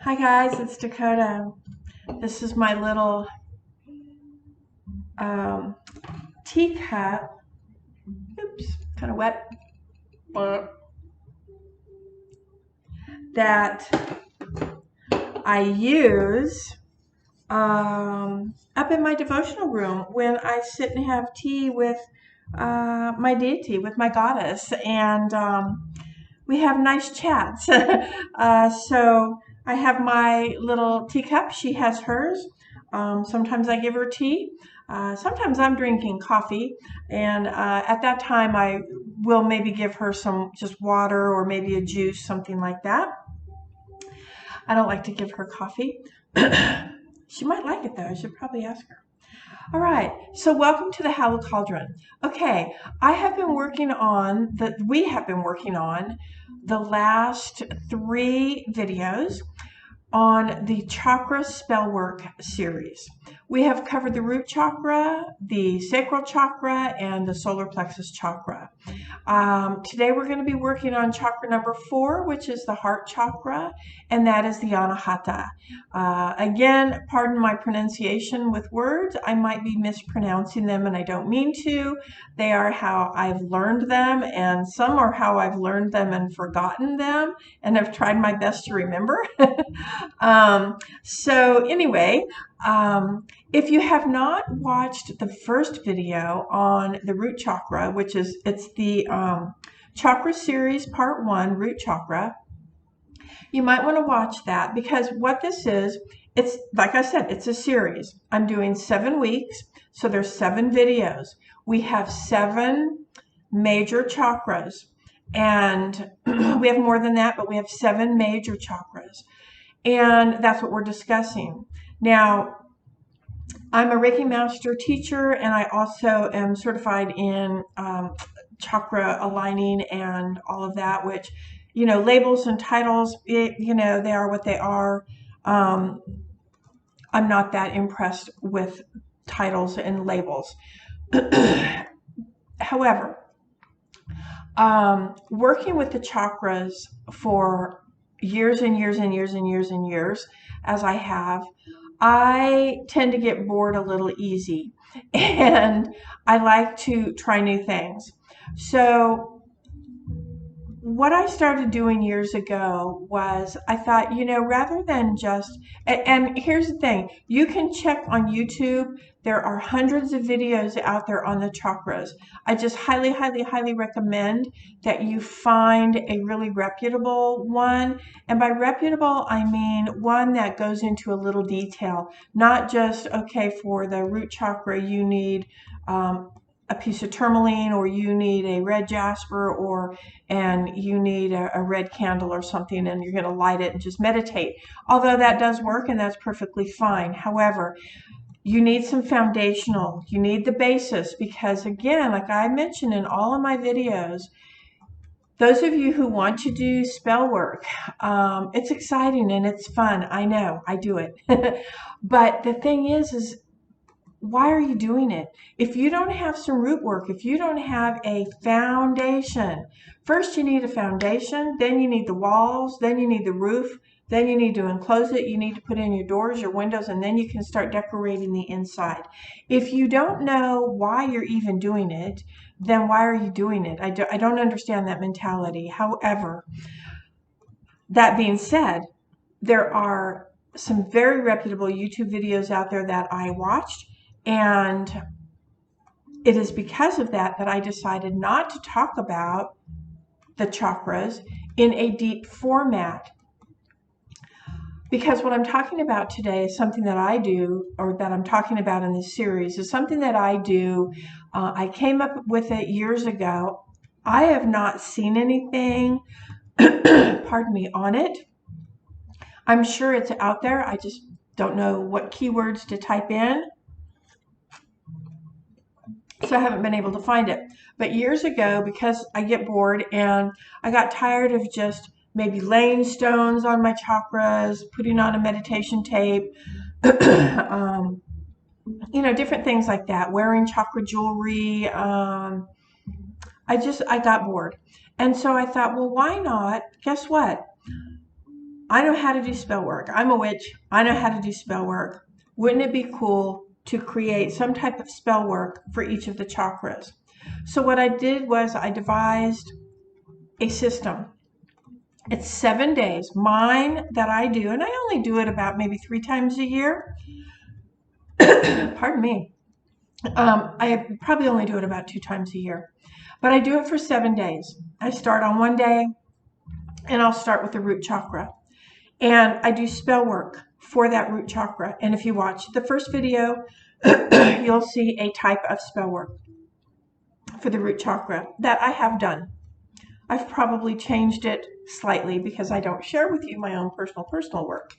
Hi guys, it's Dakota. This is my little um, teacup. Oops, kind of wet. That I use up in my devotional room when I sit and have tea with my deity, with my goddess, and we have nice chats. So I have my little teacup. She has hers. Sometimes I give her tea. Sometimes I'm drinking coffee, and at that time I will maybe give her some just water or maybe a juice, something like that. I don't like to give her coffee. She might like it though. I should probably ask her. All right, so welcome to the Hallowed Cauldron. Okay, we have been working on the last 3 videos on the Chakra Spellwork series. We have covered the root chakra, the sacral chakra, and the solar plexus chakra. Today we're going to be working on chakra number 4, which is the heart chakra, and that is the anahata. Again, pardon my pronunciation with words. I might be mispronouncing them, and I don't mean to. They are how I've learned them, and some are how I've learned them and forgotten them, and have tried my best to remember. So anyway, if you have not watched the first video on the root chakra, it's the chakra series part 1, root chakra, you might want to watch that, because what this is, it's like I said, it's a series. I'm doing 7 weeks, so there's 7 videos. We have 7 major chakras, and we have more than that, but we have 7 major chakras. And that's what we're discussing. Now, I'm a Reiki Master teacher, and I also am certified in chakra aligning and all of that, which, labels and titles, they are what they are. I'm not that impressed with titles and labels. However, working with the chakras for years and years and years and years and years, as I have, I tend to get bored a little easy, and I like to try new things. So what I started doing years ago was I thought, rather than just, and here's the thing, you can check on YouTube. There are hundreds of videos out there on the chakras. I just highly, highly, highly recommend that you find a really reputable one. And by reputable, I mean one that goes into a little detail, not just, okay, for the root chakra, you need a piece of tourmaline, or you need a red jasper, and you need a red candle or something, and you're going to light it and just meditate. Although that does work, and that's perfectly fine. However, you need some foundational, you need the basis, because again, like I mentioned in all of my videos, those of you who want to do spell work, it's exciting and it's fun. I know, I do it. But the thing is why are you doing it? If you don't have some root work, if you don't have a foundation, first you need a foundation, then you need the walls, then you need the roof, then you need to enclose it, you need to put in your doors, your windows, and then you can start decorating the inside. If you don't know why you're even doing it, then why are you doing it? I don't understand that mentality. However, that being said, there are some very reputable YouTube videos out there that I watched, and it is because of that that I decided not to talk about the chakras in a deep format. Because what I'm talking about today is something that I do, or that I'm talking about in this series, is something that I do. I came up with it years ago. I have not seen anything, pardon me, on it. I'm sure it's out there. I just don't know what keywords to type in. So I haven't been able to find it. But years ago, because I get bored and I got tired of just maybe laying stones on my chakras, putting on a meditation tape, different things like that, wearing chakra jewelry. I got bored. And so I thought, well, why not? Guess what? I know how to do spell work. I'm a witch. I know how to do spell work. Wouldn't it be cool to create some type of spell work for each of the chakras? So what I did was I devised a system. It's 7 days. Mine that I do, and I only do it about maybe 3 times a year. Pardon me. I probably only do it about 2 times a year. But I do it for 7 days. I start on one day, and I'll start with the root chakra. And I do spell work for that root chakra. And if you watch the first video, you'll see a type of spell work for the root chakra that I have done. I've probably changed it slightly because I don't share with you my own personal work.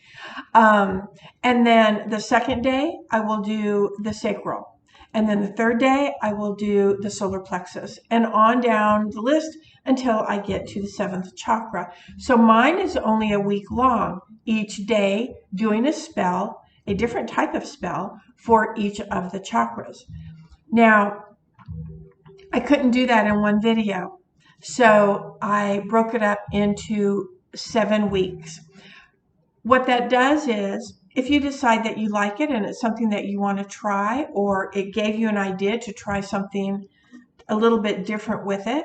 And then the second day, I will do the sacral. And then the third day, I will do the solar plexus, and on down the list until I get to the 7th chakra. So mine is only a week long, each day doing a spell, a different type of spell for each of the chakras. Now, I couldn't do that in one video, so I broke it up into 7 weeks. What that does is, if you decide that you like it and it's something that you want to try, or it gave you an idea to try something a little bit different with it,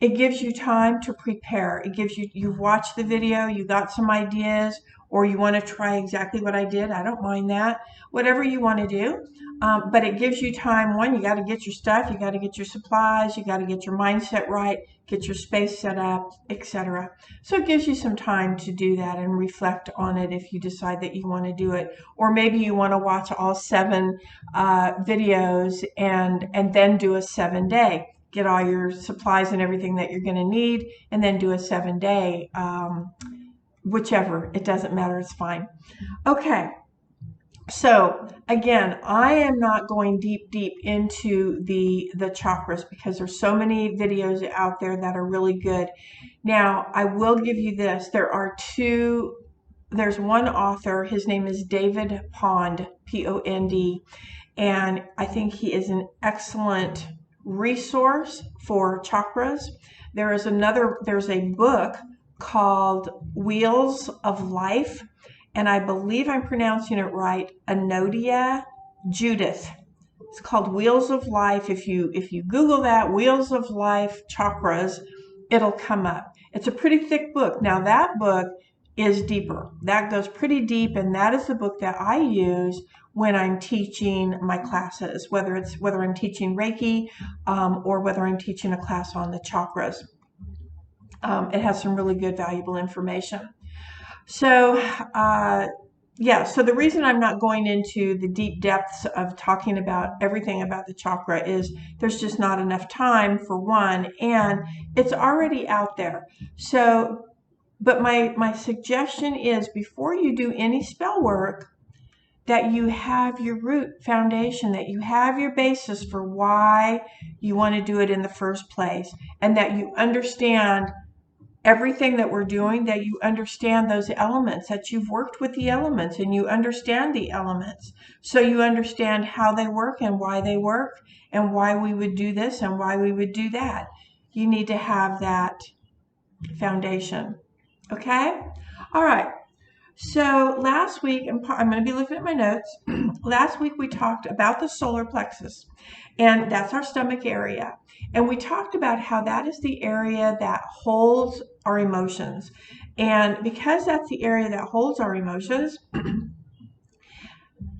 it gives you time to prepare. It gives you, you've watched the video, you got some ideas, or you want to try exactly what I did. I don't mind that. Whatever you want to do. But it gives you time. One, you got to get your stuff, you got to get your supplies, you got to get your mindset right, get your space set up, etc. So it gives you some time to do that and reflect on it if you decide that you want to do it. Or maybe you want to watch all 7 videos and then do a 7-day. Get all your supplies and everything that you're going to need, and then do a 7-day. Whichever, it doesn't matter, it's fine. Okay. So again, I am not going deep into the chakras because there's so many videos out there that are really good. Now, I will give you this. There's one author, his name is David Pond, P-O-N-D, and I think he is an excellent resource for chakras. There's a book called Wheels of Life, and I believe I'm pronouncing it right, Anodia Judith. It's called Wheels of Life. If you Google that, Wheels of Life chakras, it'll come up. It's a pretty thick book. Now that book is deeper. That goes pretty deep, and that is the book that I use when I'm teaching my classes, whether I'm teaching Reiki or whether I'm teaching a class on the chakras. It has some really good, valuable information. So, so the reason I'm not going into the deep depths of talking about everything about the chakra is there's just not enough time, for one, and it's already out there. So, but my suggestion is, before you do any spell work, that you have your root foundation, that you have your basis for why you want to do it in the first place, and that you understand everything that we're doing, that you understand those elements, that you've worked with the elements and you understand the elements. So you understand how they work and why they work and why we would do this and why we would do that. You need to have that foundation. Okay? All right. So last week, I'm going to be looking at my notes. Last week we talked about the solar plexus, and that's our stomach area. And we talked about how that is the area that holds our emotions. And because that's the area that holds our emotions,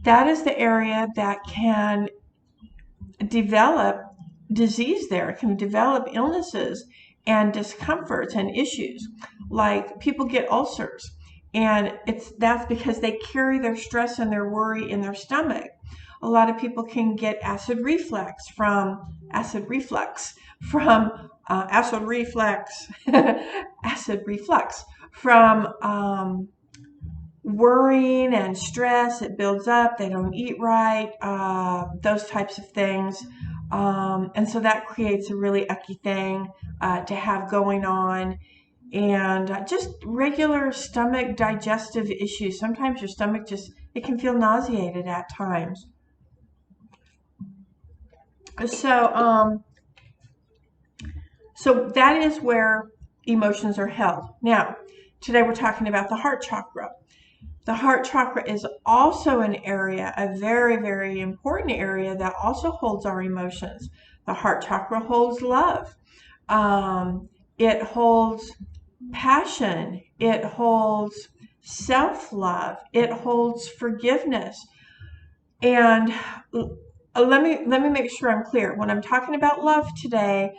that is the area that can develop disease there. It can develop illnesses and discomforts and issues. Like people get ulcers. And that's because they carry their stress and their worry in their stomach. A lot of people can get acid reflux from worrying and stress. It builds up. They don't eat right. Those types of things. And so that creates a really icky thing to have going on. And just regular stomach digestive issues. Sometimes your stomach it can feel nauseated at times. So that is where emotions are held. Now, Today we're talking about the heart chakra. The heart chakra is also an area, a very, very important area that also holds our emotions. The heart chakra holds love. It holds passion. It holds self-love. It holds forgiveness. And let me make sure I'm clear. When I'm talking about love today,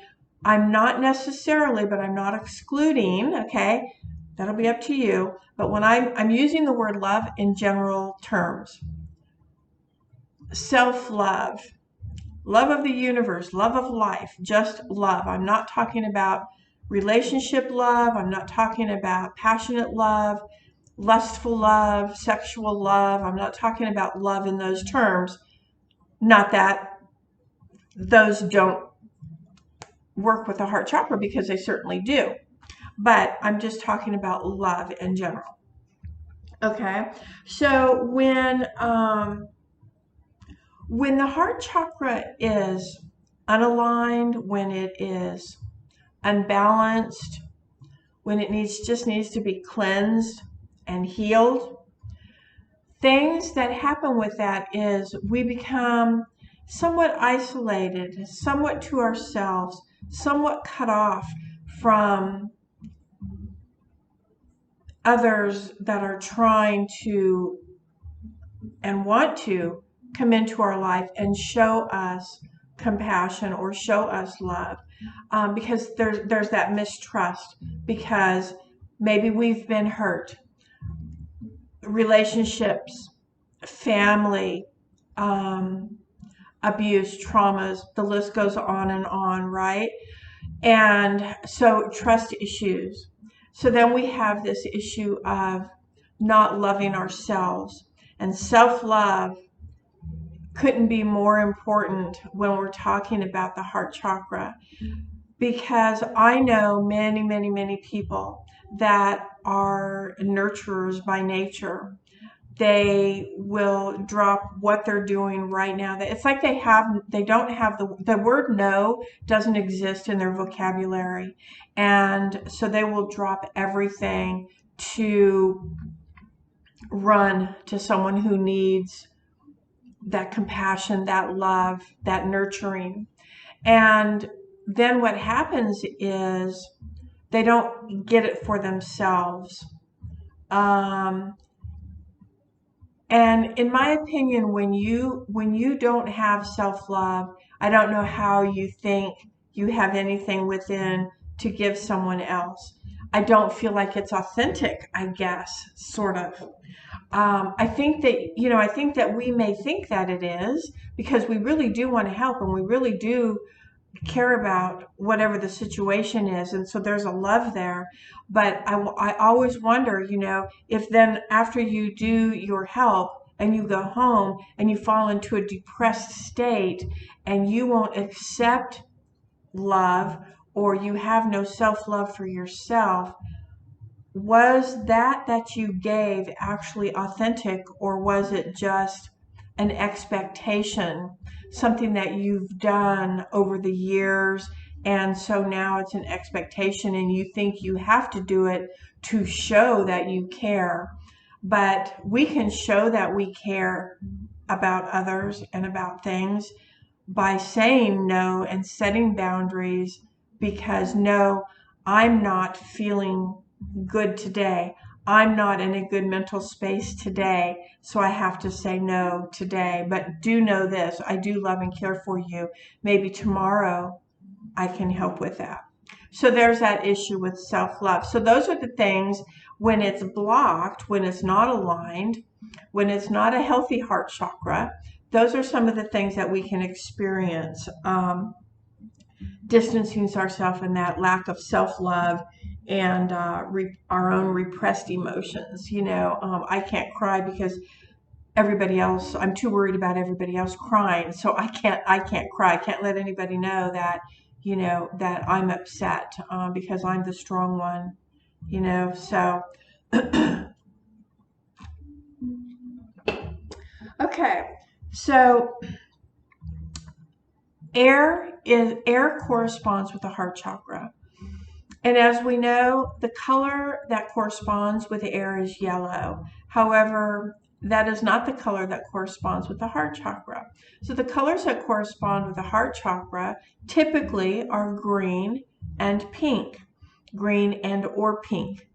I'm not necessarily, but I'm not excluding, okay? That'll be up to you. But when I'm using the word love in general terms, self-love, love of the universe, love of life, just love. I'm not talking about relationship love. I'm not talking about passionate love, lustful love, sexual love. I'm not talking about love in those terms. Not that those don't work with the heart chakra, because they certainly do. But I'm just talking about love in general. Okay, so when the heart chakra is unaligned, when it is unbalanced, when it just needs to be cleansed and healed, things that happen with that is we become somewhat isolated, somewhat to ourselves, somewhat cut off from others that are trying to and want to come into our life and show us compassion or show us love, because there's that mistrust, because maybe we've been hurt. Relationships, family, abuse, traumas, the list goes on, right? And so trust issues. So then we have this issue of not loving ourselves. And self-love couldn't be more important when we're talking about the heart chakra, because I know many, many, many people that are nurturers by nature. They will drop what they're doing right now. It's like they don't have the word no doesn't exist in their vocabulary. And so they will drop everything to run to someone who needs that compassion, that love, that nurturing. And then what happens is they don't get it for themselves. And in my opinion, when you don't have self-love, I don't know how you think you have anything within to give someone else. I don't feel like it's authentic, I guess, sort of. I think that we may think that it is, because we really do want to help and we really do care about whatever the situation is, and so there's a love there. But I always wonder, if then after you do your help and you go home and you fall into a depressed state and you won't accept love, or you have no self-love for yourself, was that you gave actually authentic, or was it just an expectation, something that you've done over the years, and so now it's an expectation and you think you have to do it to show that you care? But we can show that we care about others and about things by saying no and setting boundaries, because no, I'm not feeling good today. I'm not in a good mental space today, so I have to say no today. But do know this, I do love and care for you. Maybe tomorrow I can help with that. So there's that issue with self-love. So those are the things, when it's blocked, when it's not aligned, when it's not a healthy heart chakra, those are some of the things that we can experience. Distancing ourselves and that lack of self-love and our own repressed emotions. I can't cry because everybody else, I'm too worried about everybody else crying, so I can't cry. I can't let anybody know that that I'm upset, because I'm the strong one, so okay. So air corresponds with the heart chakra. And as we know, the color that corresponds with the air is yellow. However, that is not the color that corresponds with the heart chakra. So the colors that correspond with the heart chakra typically are green and pink, green and or pink,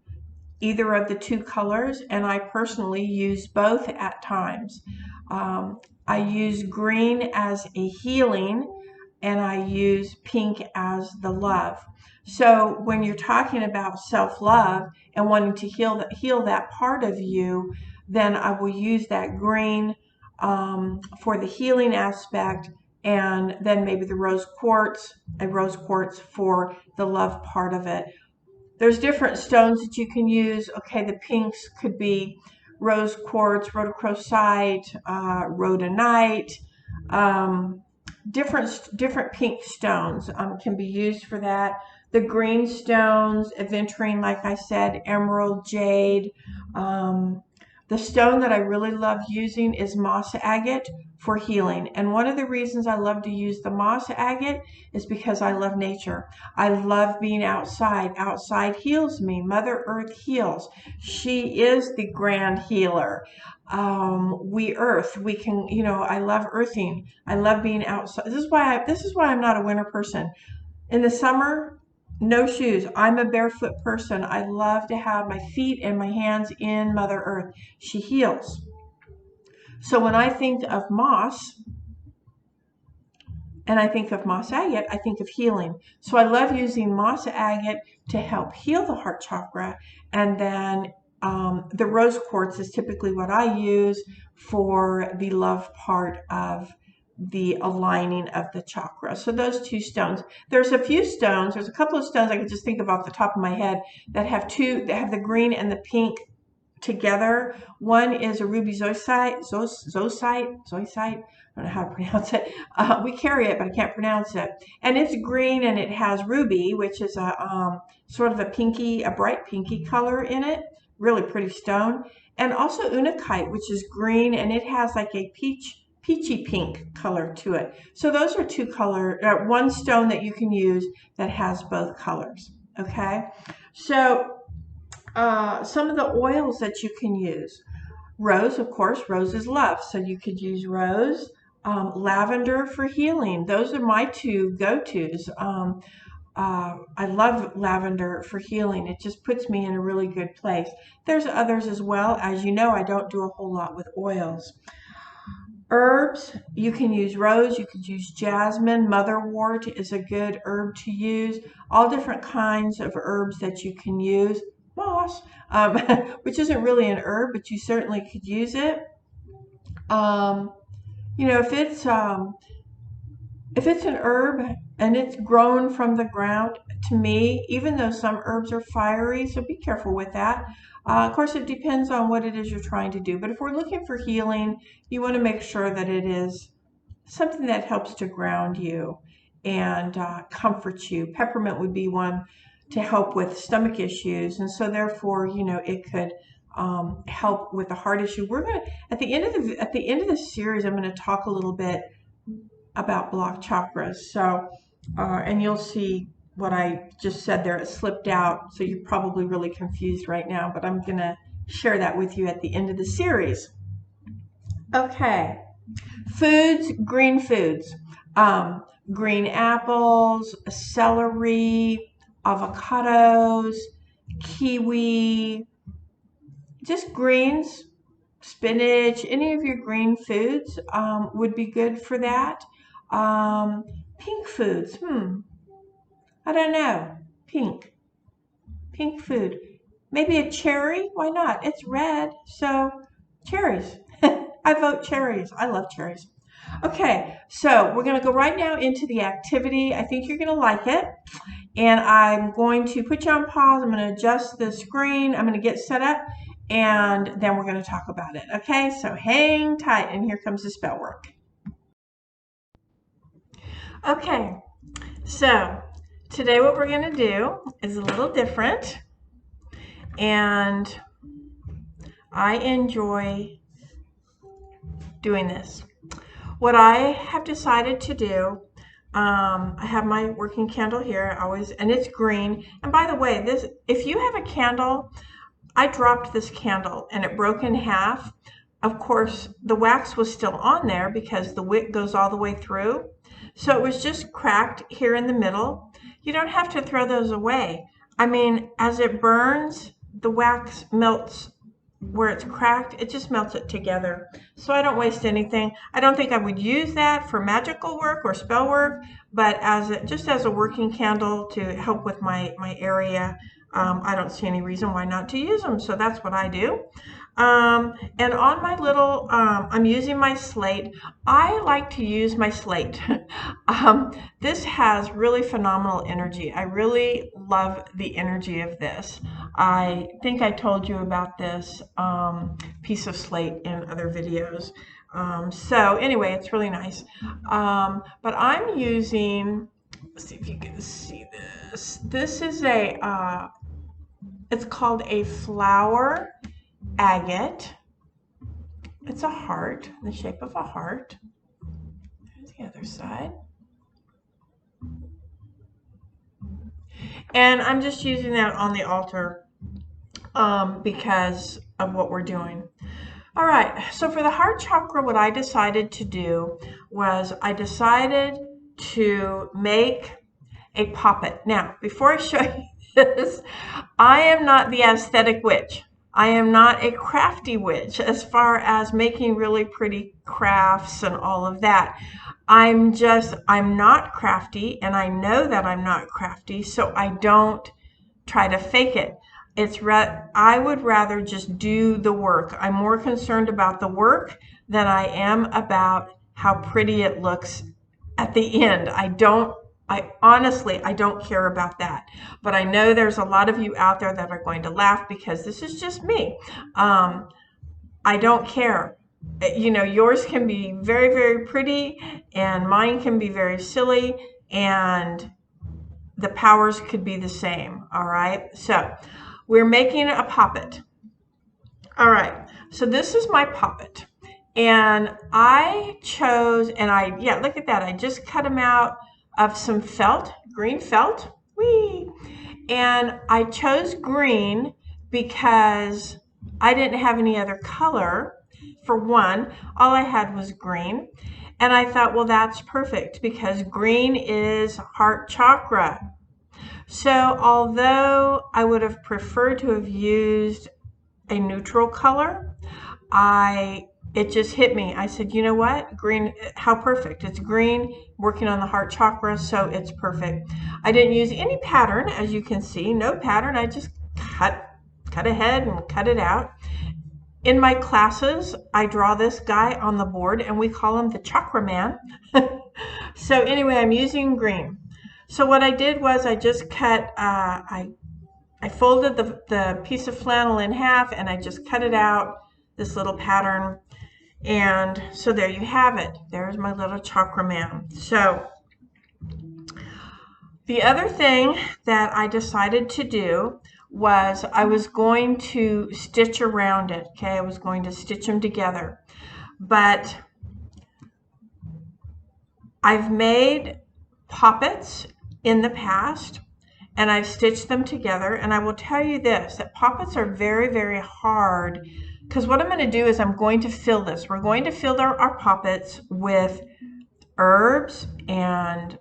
either of the two colors, and I personally use both at times. I use green as a healing, and I use pink as the love. So when you're talking about self-love and wanting to heal that part of you, then I will use that green for the healing aspect, and then maybe a rose quartz for the love part of it. There's different stones that you can use. Okay, the pinks could be rose quartz, rhodochrosite, rhodonite. Different pink stones can be used for that. The green stones, aventurine, like I said, emerald, jade. The stone that I really love using is moss agate for healing. And one of the reasons I love to use the moss agate is because I love nature. I love being outside. Outside heals me. Mother Earth heals. She is the grand healer. We earth. We can, I love earthing. I love being outside. This is why I'm not a winter person. In the summer, no shoes. I'm a barefoot person. I love to have my feet and my hands in Mother Earth. She heals. So when I think of moss and I think of moss agate, I think of healing. So I love using moss agate to help heal the heart chakra. And then the rose quartz is typically what I use for the love part of the aligning of the chakra. So those two stones. There's a few stones. There's a couple of stones I could just think of off the top of my head that have the green and the pink together. One is a ruby zoisite. I don't know how to pronounce it. We carry it, but I can't pronounce it. And it's green and it has ruby, which is a sort of a bright pinky color in it. Really pretty stone. And also unakite, which is green and it has like a peachy pink color to it. So those are one stone that you can use that has both colors. Okay. So some of the oils that you can use. Rose, of course, rose is love. So you could use rose, lavender for healing. Those are my two go-tos. I love lavender for healing. It just puts me in a really good place. There's others as well. As you know, I don't do a whole lot with oils. Herbs, you can use rose, you could use jasmine. Motherwort is a good herb to use. All different kinds of herbs that you can use. Moss, which isn't really an herb, but you certainly could use it. If it's an herb and it's grown from the ground, to me, even though some herbs are fiery, so be careful with that. Of course, it depends on what it is you're trying to do. But if we're looking for healing, you want to make sure that it is something that helps to ground you and comfort you. Peppermint would be one to help with stomach issues. And so therefore, it could help with the heart issue. We're going to, at the end of the series, I'm going to talk a little bit about blocked chakras. So, and you'll see what I just said there. It slipped out, so you're probably really confused right now, but I'm going to share that with you at the end of the series. Okay. Foods, green foods. Green apples, celery, avocados, kiwi, just greens, spinach, any of your green foods would be good for that. Pink foods, I don't know. Pink food. Maybe a cherry, why not? It's red, so cherries. I vote cherries. I love cherries. Okay, so we're going to go right now into the activity. I think you're going to like it. And I'm going to put you on pause. I'm going to adjust the screen. I'm going to get set up. And then we're going to talk about it. Okay, so hang tight. And here comes the spell work. Okay, so today what we're going to do is a little different. And I enjoy doing this. What I have decided to do I have my working candle here always, and it's green. And by the way, this, if you have a candle, I dropped this candle and it broke in half. Of course, the wax was still on there because the wick goes all the way through. So it was just cracked here in the middle. You don't have to throw those away. I mean, as it burns, the wax melts where it's cracked, it just melts it together. So I don't waste anything. I don't think I would use that for magical work or spell work, but as just as a working candle to help with my area, I don't see any reason why not to use them. So that's what I do. And on my little, I'm using my slate. I like to use my slate. This has really phenomenal energy. I really love the energy of this. I think I told you about this piece of slate in other videos. So anyway, it's really nice. But I'm using, let's see if you can see this. This is a, it's called a flower agate. It's a heart, in the shape of a heart. There's the other side. And I'm just using that on the altar because of what we're doing. All right, so for the heart chakra, what I decided to do was I decided to make a poppet. Now, before I show you this, I am not the aesthetic witch. I am not a crafty witch as far as making really pretty crafts and all of that. I'm not crafty, and I know that I'm not crafty, so I don't try to fake it. I would rather just do the work. I'm more concerned about the work than I am about how pretty it looks at the end. I honestly don't care about that. But I know there's a lot of you out there that are going to laugh because this is just me. I don't care. You know, yours can be very, very pretty and mine can be very silly, and the powers could be the same. All right. So we're making a poppet. All right. So this is my poppet. And I chose, yeah, look at that. I just cut them out of some felt, green felt. Whee! And I chose green because I didn't have any other color. For one, all I had was green. And I thought, well, that's perfect because green is heart chakra. So although I would have preferred to have used a neutral color, it just hit me. I said, you know what? Green, how perfect. It's green, working on the heart chakra, so it's perfect. I didn't use any pattern, as you can see. No pattern. I just cut ahead and cut it out. In my classes, I draw this guy on the board, and we call him the Chakra Man. So anyway, I'm using green. So what I did was I just cut, I folded the piece of flannel in half, and I just cut it out, this little pattern. And so there you have it. There's my little chakra man. So the other thing that I decided to do was I was going to stitch around it. Okay, I was going to stitch them together. But I've made poppets in the past, and I've stitched them together. And I will tell you this, that poppets are very, very hard, because what I'm going to do is I'm going to fill this. We're going to fill our poppets with herbs and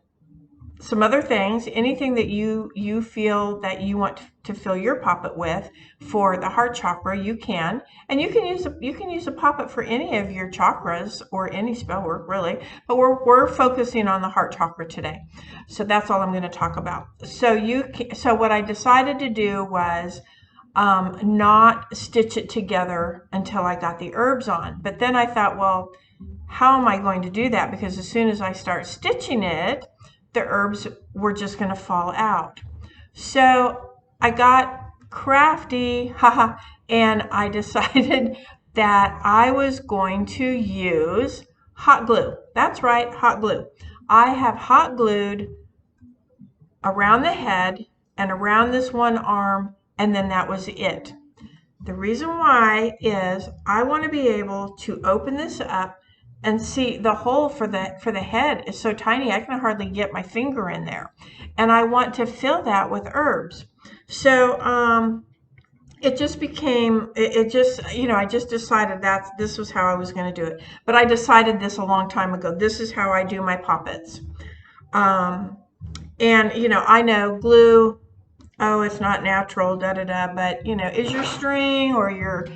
some other things, anything that you feel that you want to fill your poppet with for the heart chakra, you can. And you can use a poppet for any of your chakras or any spell work, really. But we're focusing on the heart chakra today. So that's all I'm going to talk about. So what I decided to do was not stitch it together until I got the herbs on. But then I thought, well, how am I going to do that? Because as soon as I start stitching it, the herbs were just going to fall out. So I got crafty, haha, and I decided that I was going to use hot glue. That's right, hot glue. I have hot glued around the head and around this one arm, and then that was it. The reason why is I want to be able to open this up And see, the hole for the head is so tiny I can hardly get my finger in there. And I want to fill that with herbs. So it just became, it just, you know, I just decided that this was how I was going to do it. But I decided this a long time ago. This is how I do my poppets. And, you know, I know glue, oh, it's not natural, da-da-da, but, you know, is your string or your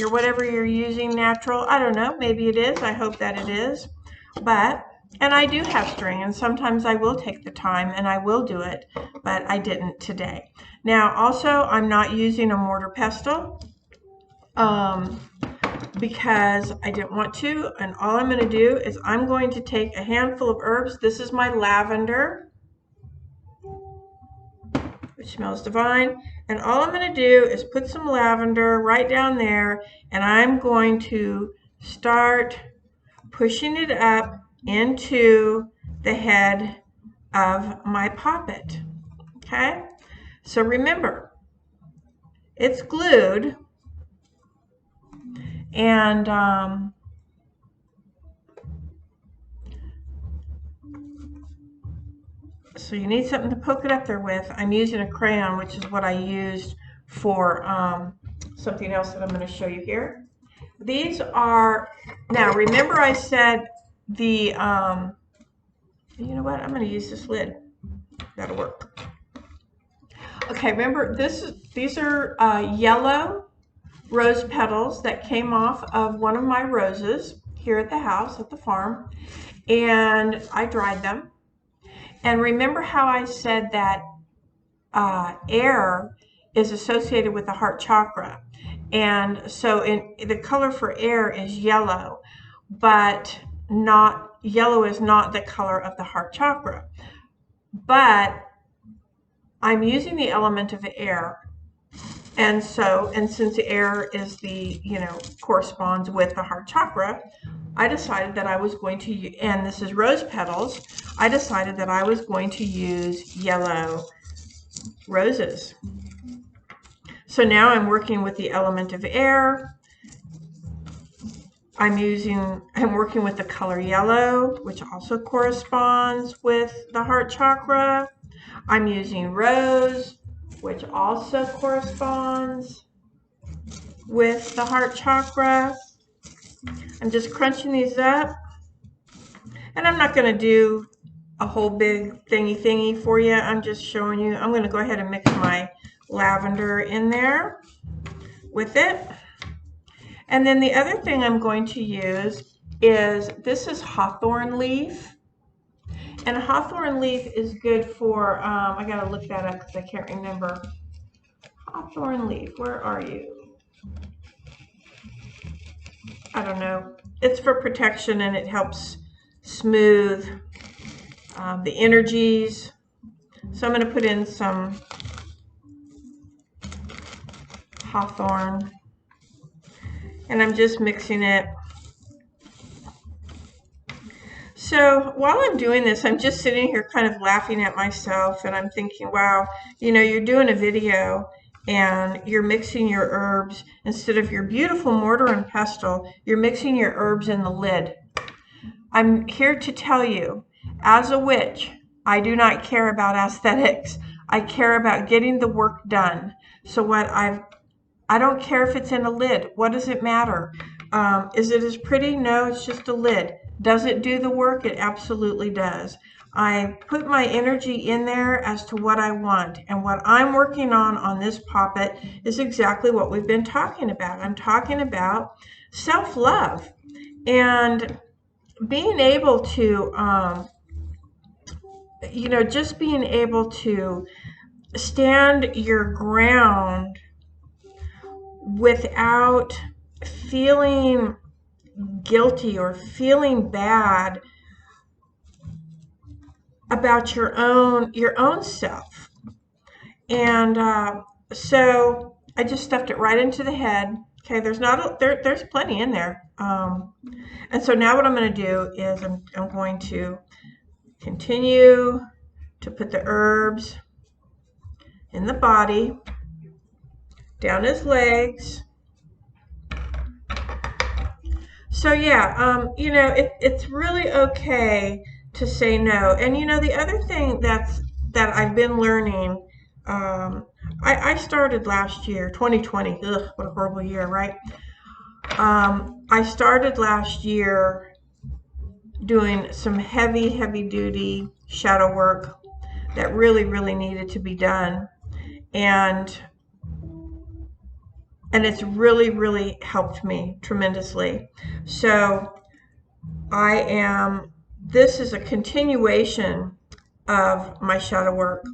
whatever you're using natural? I don't know. Maybe it is. I hope that it is. But, and I do have string, and sometimes I will take the time and I will do it, but I didn't today. Now, also, I'm not using a mortar pestle because I didn't want to, and all I'm going to do is I'm going to take a handful of herbs. This is my lavender, which smells divine. And all I'm going to do is put some lavender right down there, and I'm going to start pushing it up into the head of my poppet. Okay? So remember, it's glued, and so you need something to poke it up there with. I'm using a crayon, which is what I used for something else that I'm going to show you here. These are, now remember I said the, you know what, I'm going to use this lid. That'll work. Okay, remember these are yellow rose petals that came off of one of my roses here at the house, at the farm, and I dried them. And remember how I said that air is associated with the heart chakra. And so the color for air is yellow, but yellow is not the color of the heart chakra. But I'm using the element of the air. And since the air is the, you know, corresponds with the heart chakra, I decided that I was going to, and this is rose petals, I decided that I was going to use yellow roses. So now I'm working with the element of air. I'm working with the color yellow, which also corresponds with the heart chakra. I'm using rose, which also corresponds with the heart chakra. I'm just crunching these up. And I'm not going to do a whole big thingy for you. I'm just showing you. I'm going to go ahead and mix my lavender in there with it. And then the other thing I'm going to use is, this is Hawthorne Leaf. And Hawthorne Leaf is good for, I got to look that up because I can't remember. Hawthorne Leaf, where are you? I don't know. It's for protection, and it helps smooth the energies. So I'm going to put in some Hawthorne, and I'm just mixing it. So while I'm doing this, I'm just sitting here kind of laughing at myself, and I'm thinking, wow, you know, you're doing a video and you're mixing your herbs instead of your beautiful mortar and pestle, you're mixing your herbs in the lid. I'm here to tell you, as a witch, I do not care about aesthetics. I care about getting the work done. So I don't care if it's in a lid. What does it matter? Is it as pretty? No, it's just a lid. Does it do the work? It absolutely does. I put my energy in there as to what I want. And what I'm working on this poppet is exactly what we've been talking about. I'm talking about self-love and being able to, you know, just being able to stand your ground without feeling guilty or feeling bad about your own self. And so I just stuffed it right into the head. Okay, there's plenty in there. And so now what I'm going to do is I'm going to continue to put the herbs in the body, down his legs. So yeah, it's really okay to say no. And the other thing that I've been learning, I started last year, 2020. Ugh, what a horrible year, right? I started last year doing some heavy, heavy duty shadow work that really, really needed to be done. And it's really, really helped me tremendously. So this is a continuation of my shadow work.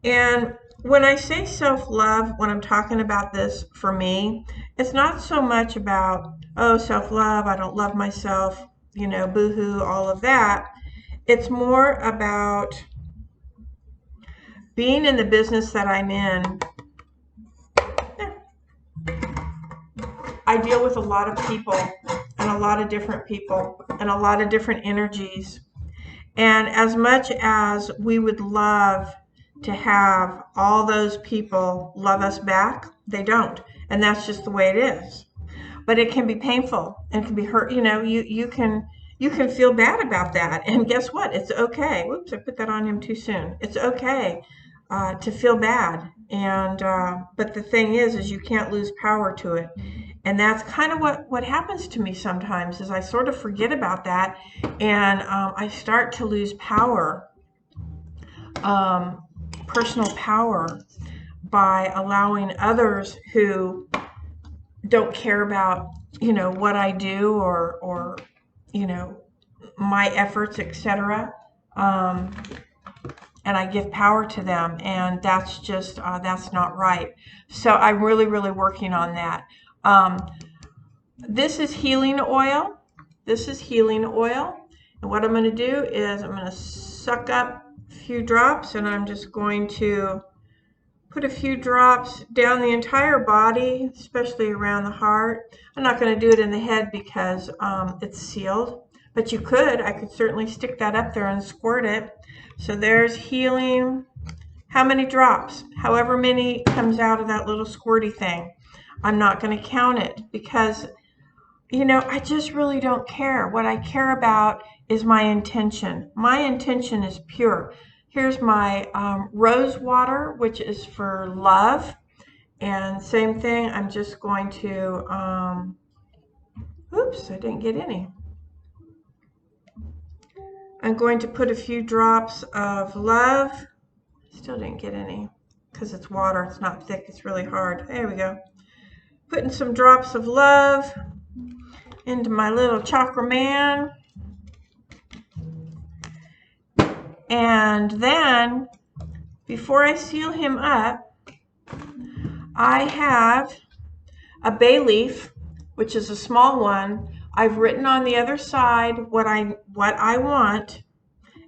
And when I say self-love, when I'm talking about this for me, it's not so much about, oh, self-love, I don't love myself, boo-hoo, all of that. It's more about being in the business that I'm in. I deal with a lot of people and a lot of different people and a lot of different energies. And as much as we would love to have all those people love us back, they don't. And that's just the way it is. But it can be painful and it can be hurt. You can feel bad about that. And guess what? It's okay. Whoops, I put that on him too soon. It's okay to feel bad. And but the thing is you can't lose power to it. And that's kind of what happens to me sometimes is I sort of forget about that, and I start to lose power, personal power, by allowing others who don't care about what I do or my efforts, etc. And I give power to them, and that's just that's not right. So I'm really, really working on that. This is healing oil. This is healing oil. And what I'm going to do is I'm going to suck up a few drops, and I'm just going to put a few drops down the entire body, especially around the heart. I'm not going to do it in the head because it's sealed, but I could certainly stick that up there and squirt it. So there's healing. How many drops? However many comes out of that little squirty thing. I'm not going to count it because I just really don't care. What I care about is my intention. My intention is pure. Here's my rose water, which is for love. And same thing, I'm just going to, oops, I didn't get any. I'm going to put a few drops of love. Still didn't get any because it's water. It's not thick. It's really hard. There we go. Putting some drops of love into my little chakra man. And then, before I seal him up, I have a bay leaf, which is a small one. I've written on the other side what I want,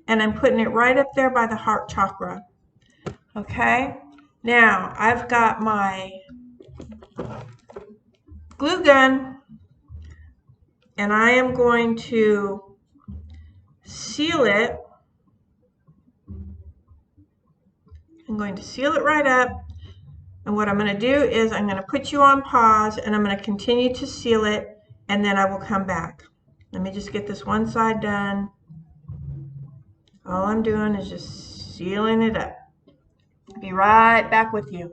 and I'm putting it right up there by the heart chakra. Okay? Now, I've got my glue gun, and I am going to seal it. I'm going to seal it right up. And what I'm going to do is I'm going to put you on pause, and I'm going to continue to seal it, and then I will come back. Let me just get this one side done. All I'm doing is just sealing it up. Be right back with you.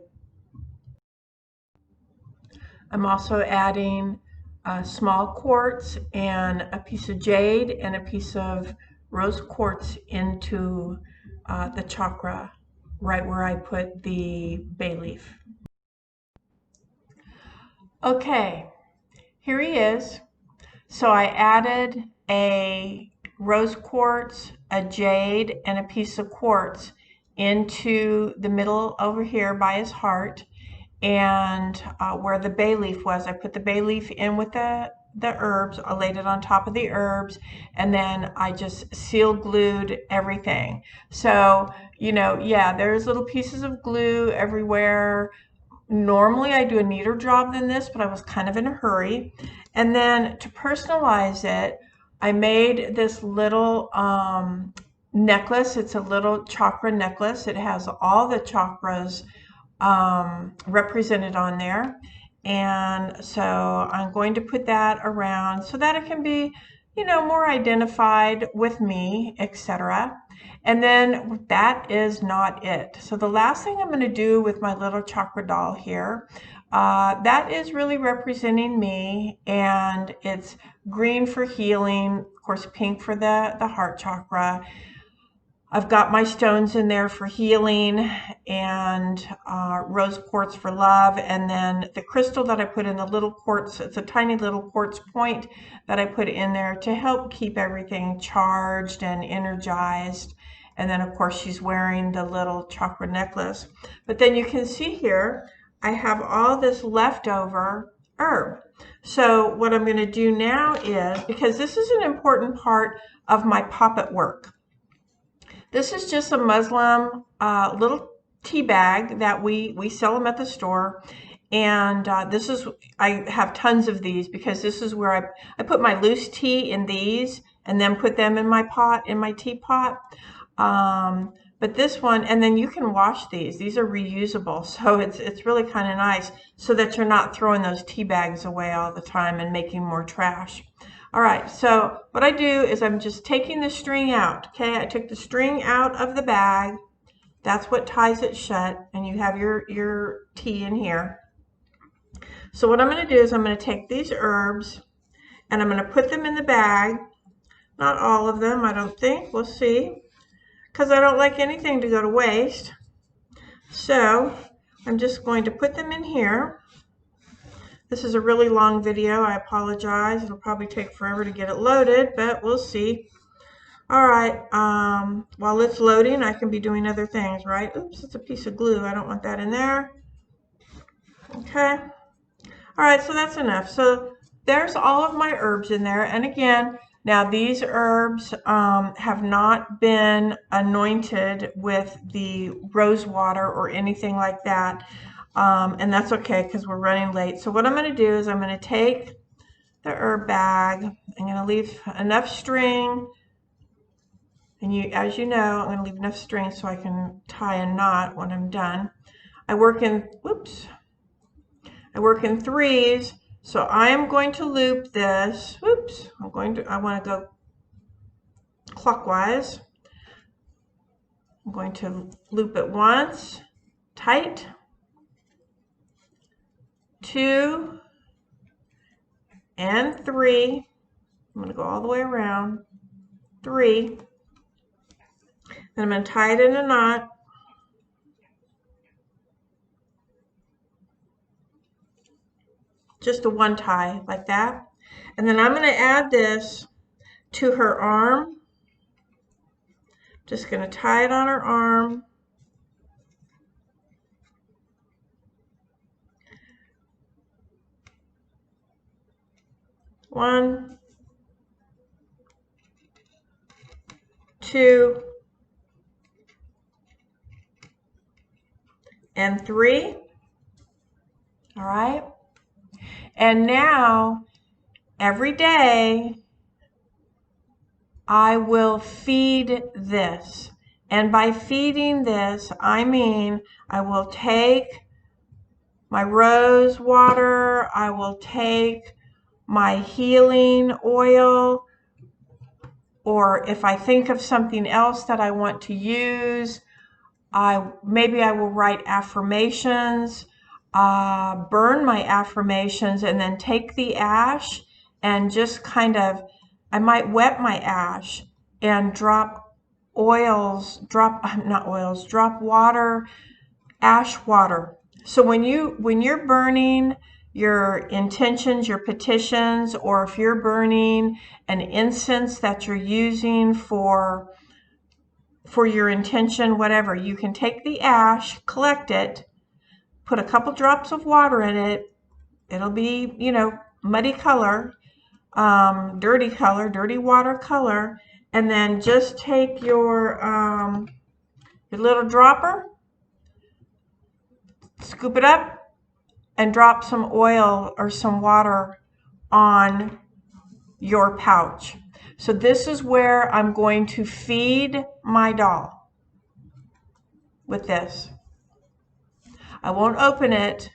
I'm also adding small quartz and a piece of jade and a piece of rose quartz into the chakra, right where I put the bay leaf. Okay, here he is. So I added a rose quartz, a jade, and a piece of quartz into the middle over here by his heart, and where the bay leaf was. I put the bay leaf in with the herbs. I laid it on top of the herbs, and then I just seal glued everything. So, yeah, there's little pieces of glue everywhere. Normally I do a neater job than this, but I was kind of in a hurry. And then to personalize it, I made this little necklace. It's a little chakra necklace. It has all the chakras represented on there. And so I'm going to put that around so that it can be, you know, more identified with me, etc. And then that is not it. So the last thing I'm going to do with my little chakra doll here, that is really representing me, and it's green for healing, of course, pink for the heart chakra. I've got my stones in there for healing, and rose quartz for love, and then the crystal that I put in the little quartz, it's a tiny little quartz point that I put in there to help keep everything charged and energized. And then of course she's wearing the little chakra necklace. But then you can see here, I have all this leftover herb. So what I'm going to do now is, because this is an important part of my poppet work, this is just a Muslim little tea bag that we sell them at the store. And this is, I have tons of these because this is where I put my loose tea in these and then put them in my pot, in my teapot. But this one, and then you can wash these. These are reusable, so it's really kind of nice so that you're not throwing those tea bags away all the time and making more trash. All right, so what I do is I'm just taking the string out, okay? I took the string out of the bag. That's what ties it shut, and you have your tea in here. So what I'm going to do is I'm going to take these herbs, and I'm going to put them in the bag. Not all of them, I don't think. We'll see, because I don't like anything to go to waste. So I'm just going to put them in here. This is a really long video. I apologize. It'll probably take forever to get it loaded, but we'll see. All right. While it's loading, I can be doing other things, right? Oops, it's a piece of glue. I don't want that in there. Okay. All right, so that's enough. So there's all of my herbs in there. And again, now these herbs have not been anointed with the rose water or anything like that. And that's okay because we're running late. So what I'm going to do is I'm going to take the herb bag. I'm going to leave enough string. And as you know, I'm going to leave enough string so I can tie a knot when I'm done. I work in threes. So I am going to loop this. Whoops. I want to go clockwise. I'm going to loop it once, tight, 2, and 3. I'm going to go all the way around, 3. Then I'm going to tie it in a knot. Just a one tie like that. And then I'm going to add this to her arm. Just going to tie it on her arm. One, 2, and 3. All right. And now every day I will feed this. And by feeding this, I mean I will take my rose water, I will take my healing oil, or if I think of something else that I want to use, maybe I will write affirmations, burn my affirmations, and then take the ash and just kind of, I might wet my ash and drop water, ash water. So when you're burning your intentions, your petitions, or if you're burning an incense that you're using for your intention, whatever, you can take the ash, collect it, put a couple drops of water in it. It'll be, you know, muddy color, dirty water color, and then just take your little dropper, scoop it up, and drop some oil or some water on your pouch. So this is where I'm going to feed my doll with this. I won't open it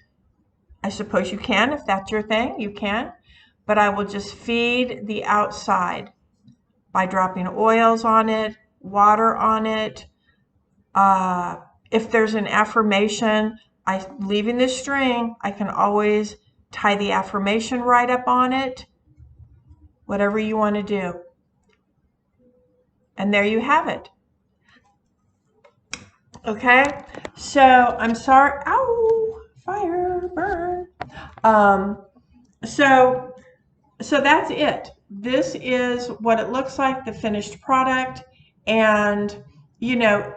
I suppose you can, if that's your thing, you can. But I will just feed the outside by dropping oils on it, water on it. If there's an affirmation, leaving the string, I can always tie the affirmation right up on it. Whatever you want to do. And there you have it. Okay, so I'm sorry. Ow, fire, burn. So that's it. This is what it looks like, the finished product. And, you know,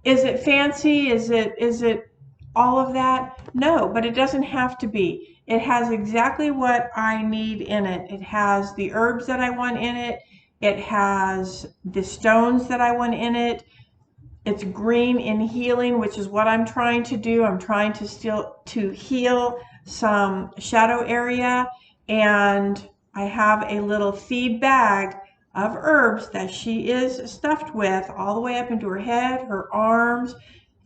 is it fancy? Is it all of that? No, but it doesn't have to be. It has exactly what I need in it. It has the herbs that I want in it. It has the stones that I want in it. It's green in healing, which is what I'm trying to do. I'm trying to heal some shadow area, and I have a little feed bag of herbs that she is stuffed with all the way up into her head, her arms.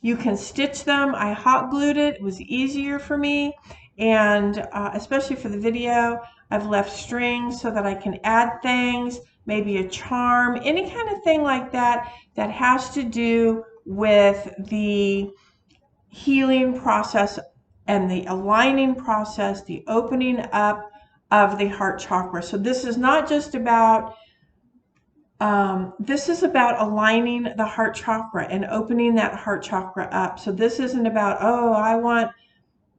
You can stitch them. I hot glued it. It was easier for me, and especially for the video, I've left strings so that I can add things, maybe a charm, any kind of thing like that that has to do with the healing process and the aligning process, the opening up of the heart chakra. So this is not just about this is about aligning the heart chakra and opening that heart chakra up. So this isn't about, oh, I want,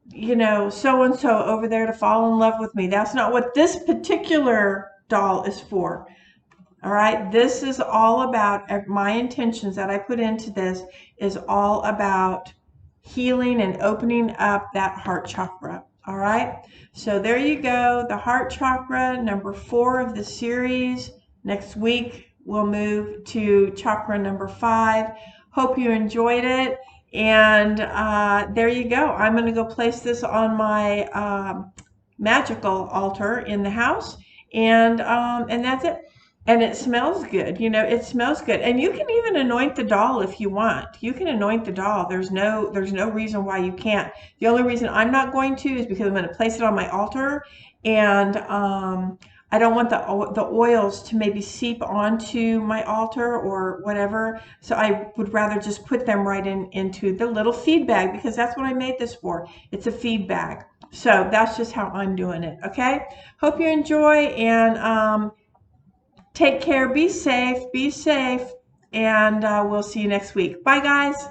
you know, so-and-so over there to fall in love with me. That's not what this particular doll is for. All right, this is all about, my intentions that I put into this is all about healing and opening up that heart chakra. All right, so there you go, the heart chakra, number 4 of the series. Next week, we'll move to chakra number 5. Hope you enjoyed it. And there you go. I'm going to go place this on my magical altar in the house. And that's it. And it smells good. You know, it smells good. And you can even anoint the doll if you want. You can anoint the doll. There's no reason why you can't. The only reason I'm not going to is because I'm going to place it on my altar, and I don't want the oils to maybe seep onto my altar or whatever. So I would rather just put them right into the little feed bag, because that's what I made this for. It's a feed bag. So that's just how I'm doing it. Okay. Hope you enjoy, and take care, be safe, and we'll see you next week. Bye, guys.